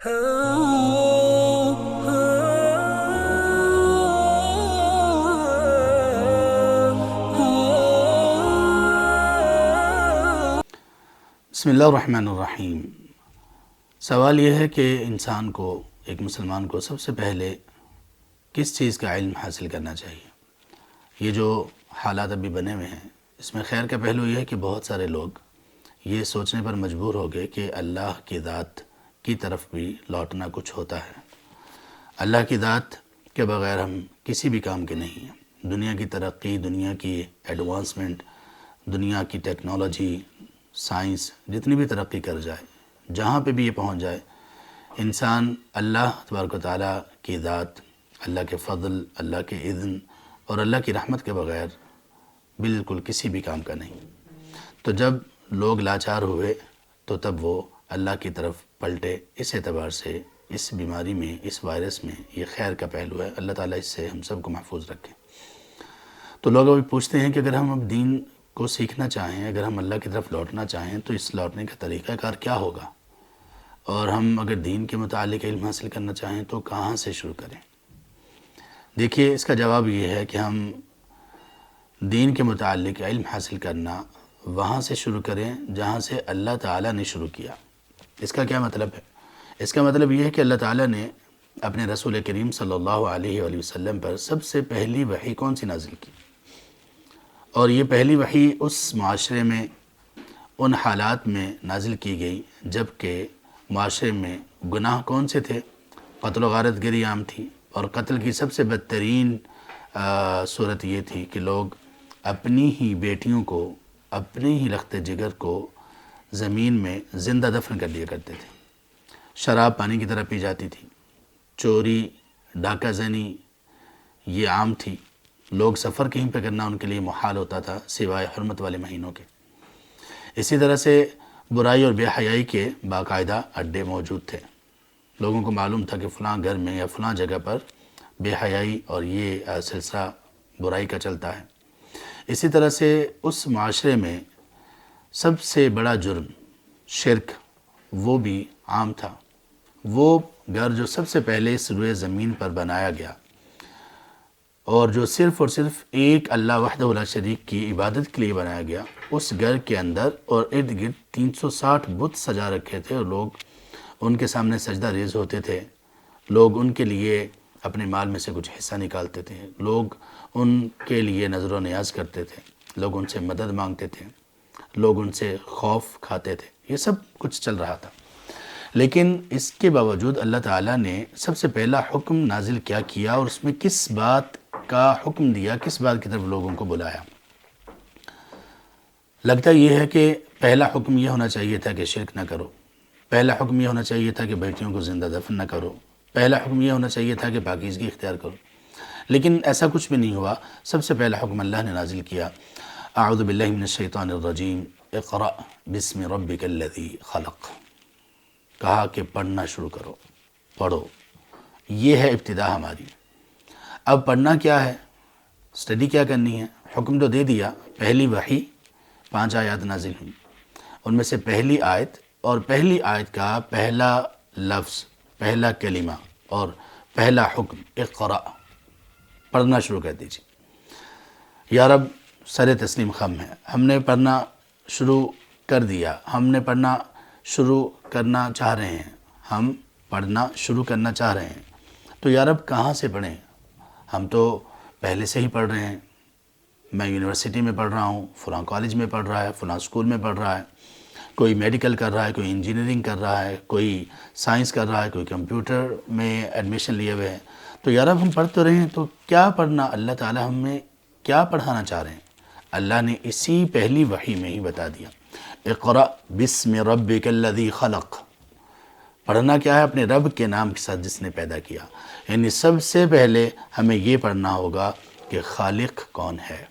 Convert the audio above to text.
بسم اللہ الرحمن الرحیم۔ سوال یہ ہے کہ انسان کو، ایک مسلمان کو سب سے پہلے کس چیز کا علم حاصل کرنا چاہیے؟ یہ جو حالات ابھی بنے ہوئے ہیں، اس میں خیر کا پہلو یہ ہے کہ بہت سارے لوگ یہ سوچنے پر مجبور ہو گئے کہ اللہ کی ذات کی طرف بھی لوٹنا کچھ ہوتا ہے۔ اللہ کی ذات کے بغیر ہم کسی بھی کام کے نہیں ہیں۔ دنیا کی ترقی، دنیا کی ایڈوانسمنٹ، دنیا کی ٹیکنالوجی، سائنس جتنی بھی ترقی کر جائے، جہاں پہ بھی یہ پہنچ جائے، انسان اللہ تبارک و تعالیٰ کی ذات، اللہ کے فضل، اللہ کے اذن اور اللہ کی رحمت کے بغیر بالکل کسی بھی کام کا نہیں۔ تو جب لوگ لاچار ہوئے تو تب وہ اللہ کی طرف پلٹے۔ اس اعتبار سے اس بیماری میں، اس وائرس میں یہ خیر کا پہلو ہے۔ اللہ تعالیٰ اس سے ہم سب کو محفوظ رکھیں۔ تو لوگ ابھی پوچھتے ہیں کہ اگر ہم اب دین کو سیکھنا چاہیں، اگر ہم اللہ کی طرف لوٹنا چاہیں تو اس لوٹنے کا طریقہ کار کیا ہوگا؟ اور ہم اگر دین کے متعلق علم حاصل کرنا چاہیں تو کہاں سے شروع کریں؟ دیکھیے، اس کا جواب یہ ہے کہ ہم دین کے متعلق علم حاصل کرنا وہاں سے شروع کریں جہاں سے اللہ تعالیٰ نے شروع کیا۔ اس کا کیا مطلب ہے؟ اس کا مطلب یہ ہے کہ اللہ تعالیٰ نے اپنے رسول کریم صلی اللہ علیہ وآلہ وسلم پر سب سے پہلی وحی کون سی نازل کی؟ اور یہ پہلی وحی اس معاشرے میں، ان حالات میں نازل کی گئی جب کہ معاشرے میں گناہ کون سے تھے؟ قتل و غارت گری عام تھی، اور قتل کی سب سے بدترین صورت یہ تھی کہ لوگ اپنی ہی بیٹیوں کو، اپنے ہی لخت جگر کو زمین میں زندہ دفن کر دیا کرتے تھے۔ شراب پانی کی طرح پی جاتی تھی، چوری، ڈاکہ زنی یہ عام تھی۔ لوگ سفر کہیں پہ کرنا ان کے لیے محال ہوتا تھا سوائے حرمت والے مہینوں کے۔ اسی طرح سے برائی اور بے حیائی کے باقاعدہ اڈے موجود تھے۔ لوگوں کو معلوم تھا کہ فلاں گھر میں یا فلاں جگہ پر بے حیائی اور یہ سلسلہ برائی کا چلتا ہے۔ اسی طرح سے اس معاشرے میں سب سے بڑا جرم شرک، وہ بھی عام تھا۔ وہ گھر جو سب سے پہلے اس روئے زمین پر بنایا گیا اور جو صرف اور صرف ایک اللہ وحدہ لا شریک کی عبادت کے لیے بنایا گیا، اس گھر کے اندر اور ارد گرد 360 بت سجا رکھے تھے، اور لوگ ان کے سامنے سجدہ ریز ہوتے تھے۔ لوگ ان کے لیے اپنے مال میں سے کچھ حصہ نکالتے تھے، لوگ ان کے لیے نظر و نیاز کرتے تھے، لوگ ان سے مدد مانگتے تھے، لوگ ان سے خوف کھاتے تھے۔ یہ سب کچھ چل رہا تھا، لیکن اس کے باوجود اللہ تعالیٰ نے سب سے پہلا حکم نازل کیا کیا، اور اس میں کس بات کا حکم دیا، کس بات کی طرف لوگوں کو بلایا؟ لگتا یہ ہے کہ پہلا حکم یہ ہونا چاہیے تھا کہ شرک نہ کرو، پہلا حکم یہ ہونا چاہیے تھا کہ بیٹیوں کو زندہ دفن نہ کرو، پہلا حکم یہ ہونا چاہیے تھا کہ پاکیزگی اختیار کرو، لیکن ایسا کچھ بھی نہیں ہوا۔ سب سے پہلا حکم اللہ نے نازل کیا، اعوذ باللہ من الشیطان الرجیم، اقرأ بسم ربک الذی خلق۔ کہا کہ پڑھنا شروع کرو، پڑھو۔ یہ ہے ابتدا ہماری۔ اب پڑھنا کیا ہے؟ اسٹڈی کیا کرنی ہے؟ حکم تو دے دیا، پہلی وحی 5 آیات نازل ہوئی، ان میں سے پہلی آیت اور پہلی آیت کا پہلا لفظ، پہلا کلمہ اور پہلا حکم اقرأ، پڑھنا شروع کر دیجیے۔ یا رب، سر تسلیم خم ہے، ہم نے پڑھنا شروع کر دیا، ہم نے پڑھنا شروع کرنا چاہ رہے ہیں، ہم پڑھنا شروع کرنا چاہ رہے ہیں، تو یا رب کہاں سے پڑھیں؟ ہم تو پہلے سے ہی پڑھ رہے ہیں، میں یونیورسٹی میں پڑھ رہا ہوں، فلاں کالج میں پڑھ رہا ہے، فلاں اسکول میں پڑھ رہا ہے، کوئی میڈیکل کر رہا ہے، کوئی انجینئرنگ کر رہا ہے، کوئی سائنس کر رہا ہے، کوئی کمپیوٹر میں ایڈمیشن لیے ہوئے ہیں۔ تو یا رب ہم پڑھ تو رہے ہیں، تو کیا پڑھنا؟ اللہ تعالیٰ ہمیں کیا پڑھانا چاہ رہے ہیں؟ اللہ نے اسی پہلی وحی میں ہی بتا دیا، اقرأ بسم ربک الذی خلق۔ پڑھنا کیا ہے؟ اپنے رب کے نام کے ساتھ جس نے پیدا کیا۔ یعنی سب سے پہلے ہمیں یہ پڑھنا ہوگا کہ خالق کون ہے۔